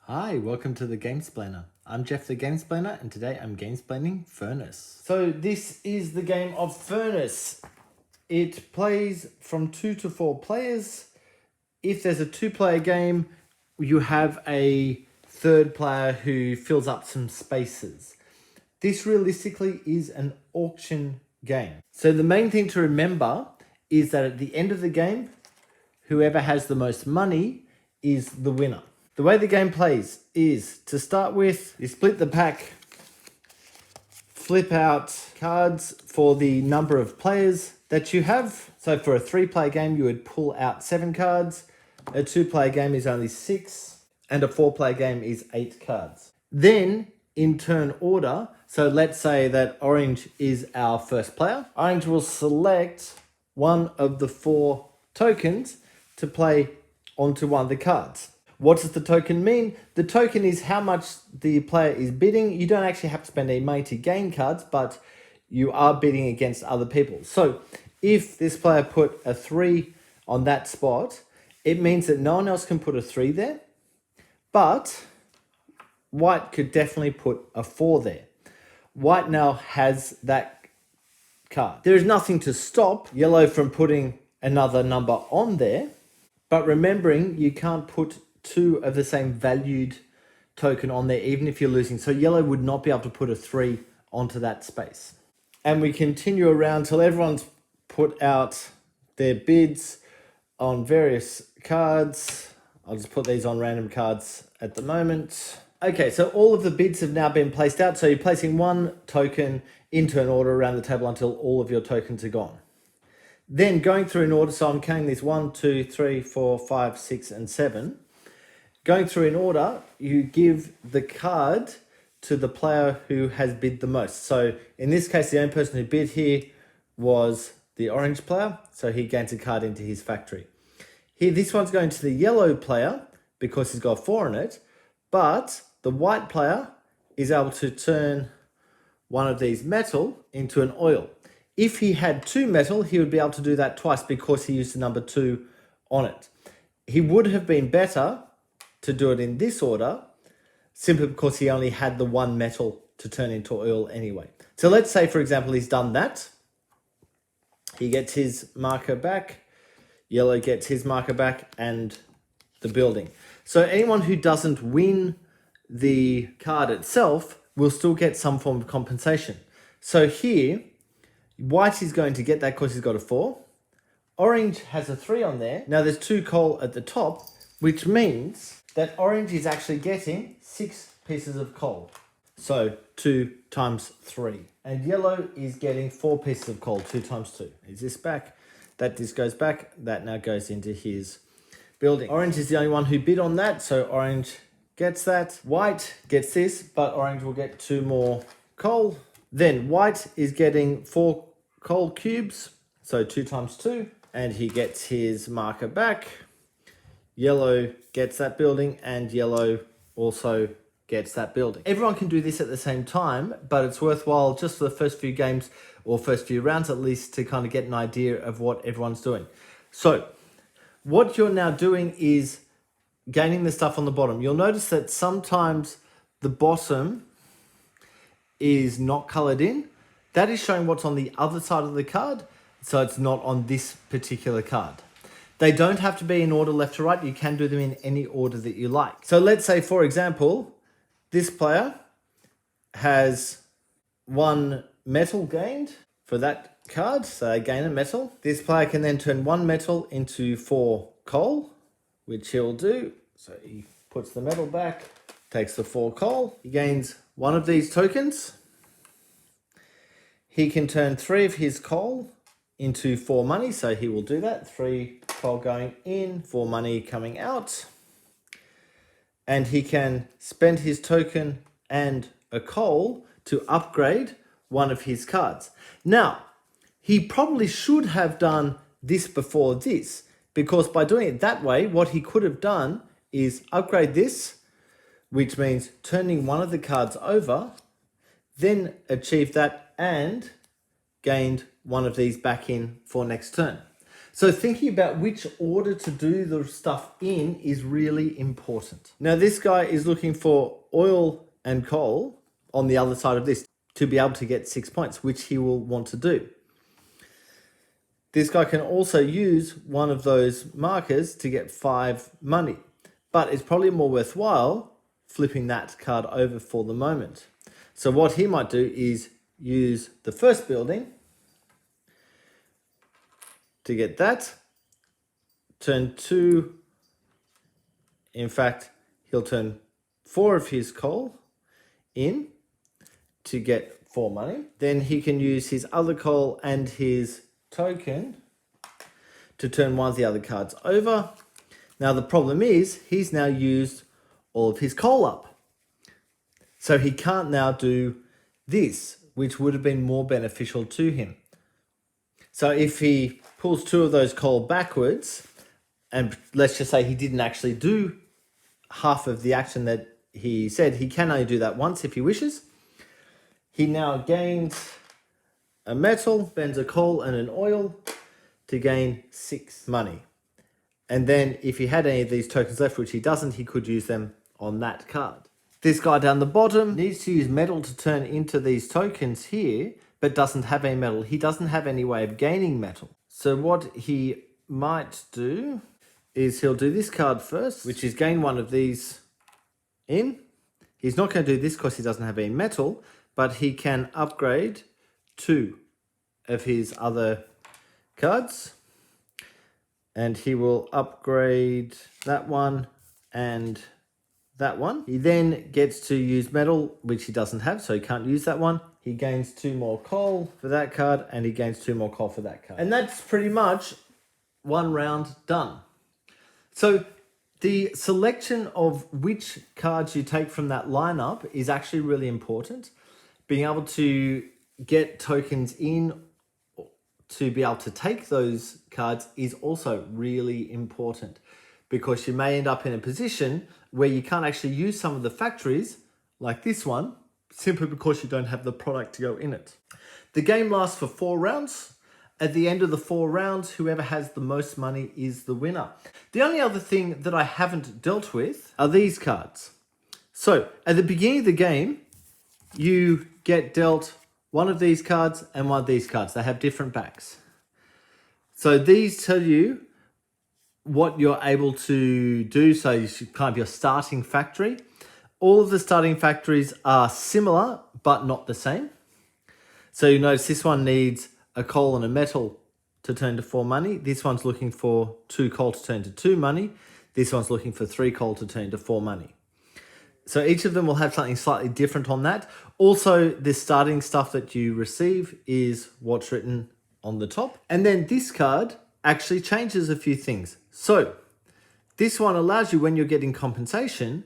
Hi, welcome to the Gamesplainer. I'm Jeff the Gamesplainer and today I'm gamesplaining Furnace. So this is the game of Furnace. It plays from 2 to 4 players. If there's a 2-player game, you have a third player who fills up some spaces. This realistically is an auction game. So the main thing to remember is that at the end of the game, whoever has the most money is the winner. The way the game plays is, to start with, you split the pack, flip out cards for the number of players that you have. So for a 3-player game, you would pull out 7 cards. A 2-player game is only 6, and a 4-player game is 8 cards. Then, in turn order, so let's say that orange is our first player. Orange will select one of the 4 tokens to play onto one of the cards. What does the token mean? The token is how much the player is bidding. You don't actually have to spend any money to gain cards, but you are bidding against other people. So if this player put a 3 on that spot, it means that no one else can put a 3 there, but white could definitely put a 4 there. White now has that card. There is nothing to stop yellow from putting another number on there, but remembering you can't put 2 of the same valued token on there, even if you're losing. So yellow would not be able to put a 3 onto that space. And we continue around till everyone's put out their bids on various cards. I'll just put these on random cards at the moment. Okay, so all of the bids have now been placed out. So you're placing 1 token in turn order around the table until all of your tokens are gone. Then going through in order, so I'm counting these 1, 2, 3, 4, 5, 6, and 7. Going through in order, you give the card to the player who has bid the most. So in this case, the only person who bid here was the orange player, so he gains a card into his factory. Here, this one's going to the yellow player because he's got 4 in it, but the white player is able to turn one of these metal into an oil. If he had 2 metal, he would be able to do that twice because he used the number 2 on it. He would have been better to do it in this order, simply because he only had the 1 metal to turn into oil anyway. So let's say, for example, he's done that. He gets his marker back, yellow gets his marker back, and the building. So anyone who doesn't win the card itself will still get some form of compensation. So here, white is going to get that because he's got a 4. Orange has a 3 on there. Now there's 2 coal at the top, which means that orange is actually getting 6 pieces of coal. So 2 times 3. And yellow is getting 4 pieces of coal, 2 times 2. Is this back? This goes back. That now goes into his building. Orange is the only one who bid on that, so orange gets that. White gets this, but orange will get 2 more coal. Then white is getting 4 coal cubes, so 2 times 2. And he gets his marker back. Yellow gets that building, and yellow also gets that building. Everyone can do this at the same time, but it's worthwhile just for the first few games, or first few rounds at least, to kind of get an idea of what everyone's doing. So what you're now doing is gaining the stuff on the bottom. You'll notice that sometimes the bottom is not colored in. That is showing what's on the other side of the card, so it's not on this particular card. They don't have to be in order left to right. You can do them in any order that you like. So let's say, for example, this player has 1 metal gained for that card. So they gain a metal. This player can then turn 1 metal into 4 coal, which he'll do. So he puts the metal back, takes the 4 coal. He gains 1 of these tokens. He can turn 3 of his coal into 4 money, so he will do that. 3 coal going in, 4 money coming out. And he can spend his token and a coal to upgrade one of his cards. Now, he probably should have done this before this, because by doing it that way, what he could have done is upgrade this, which means turning one of the cards over, then achieve that and gained 1 of these back in for next turn. So thinking about which order to do the stuff in is really important. Now this guy is looking for oil and coal on the other side of this to be able to get 6 points, which he will want to do. This guy can also use one of those markers to get 5 money, but it's probably more worthwhile flipping that card over for the moment. So what he might do is use the first building to get that. Turn 2, in fact, he'll turn 4 of his coal in to get 4 money. Then he can use his other coal and his token to turn one of the other cards over. Now the problem is he's now used all of his coal up. So he can't now do this, which would have been more beneficial to him. So if he pulls 2 of those coal backwards, and let's just say he didn't actually do half of the action that he said, he can only do that once if he wishes. He now gains a metal, spends a coal and an oil to gain 6 money. And then if he had any of these tokens left, which he doesn't, he could use them on that card. This guy down the bottom needs to use metal to turn into these tokens here, but doesn't have any metal. He doesn't have any way of gaining metal. So what he might do is he'll do this card first, which is gain 1 of these in. He's not going to do this because he doesn't have any metal, but he can upgrade 2 of his other cards. And he will upgrade that one and that one. He then gets to use metal, which he doesn't have, so he can't use that one. He gains 2 more coal for that card, and he gains 2 more coal for that card. And that's pretty much 1 round done. So the selection of which cards you take from that lineup is actually really important. Being able to get tokens in to be able to take those cards is also really important, because you may end up in a position where you can't actually use some of the factories like this one, simply because you don't have the product to go in it. The game lasts for 4 rounds. At the end of the 4 rounds, whoever has the most money is the winner. The only other thing that I haven't dealt with are these cards. So at the beginning of the game, you get dealt one of these cards and one of these cards. They have different backs. So these tell you what you're able to do. So you should kind of your starting factory. All of the starting factories are similar, but not the same. So you notice this one needs a coal and a metal to turn to 4 money. This one's looking for 2 coal to turn to 2 money. This one's looking for 3 coal to turn to 4 money. So each of them will have something slightly different on that. Also, the starting stuff that you receive is what's written on the top. And then this card actually changes a few things. So this one allows you, when you're getting compensation,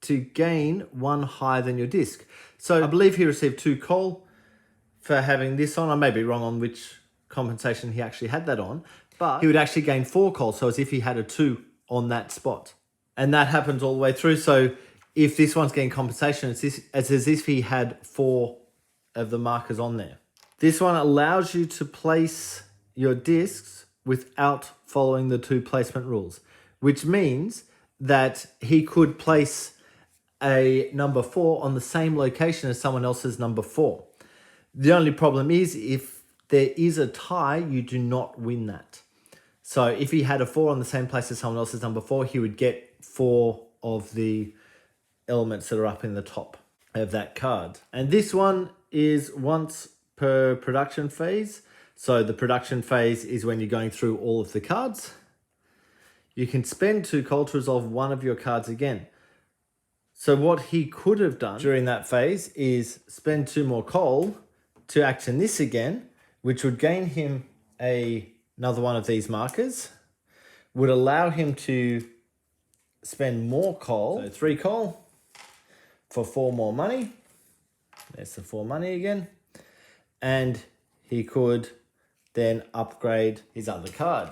to gain 1 higher than your disc. So I believe he received 2 coal for having this on. I may be wrong on which compensation he actually had that on, but he would actually gain 4 coal, so as if he had a 2 on that spot. And that happens all the way through. So if this one's getting compensation, it's as if he had 4 of the markers on there. This one allows you to place your discs without following the 2 placement rules, which means that he could place a number 4 on the same location as someone else's number 4. The only problem is if there is a tie, you do not win that. So if he had a 4 on the same place as someone else's number 4, he would get 4 of the elements that are up in the top of that card. And this one is once per production phase. So the production phase is when you're going through all of the cards. You can spend 2 coal to resolve one of your cards again. So what he could have done during that phase is spend 2 more coal to action this again, which would gain him another one of these markers, would allow him to spend more coal, so 3 coal for 4 more money. There's the 4 money again. And he could then upgrade his other card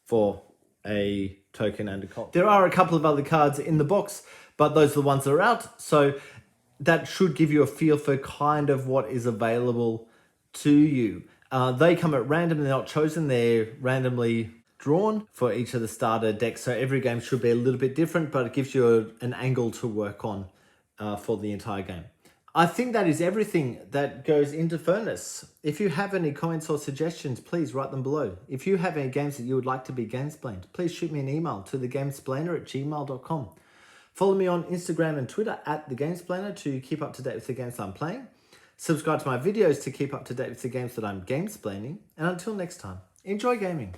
for a token and a coal. There are a couple of other cards in the box, but those are the ones that are out. So that should give you a feel for kind of what is available to you. They come at random, they're not chosen, they're randomly drawn for each of the starter decks. So every game should be a little bit different, but it gives you an angle to work on for the entire game. I think that is everything that goes into Furnace. If you have any comments or suggestions, please write them below. If you have any games that you would like to be Gamesplaned, please shoot me an email to thegamesplainer@gmail.com. Follow me on Instagram and Twitter @thegamesplainer to keep up to date with the games I'm playing. Subscribe to my videos to keep up to date with the games that I'm gamesplaining. And until next time, enjoy gaming.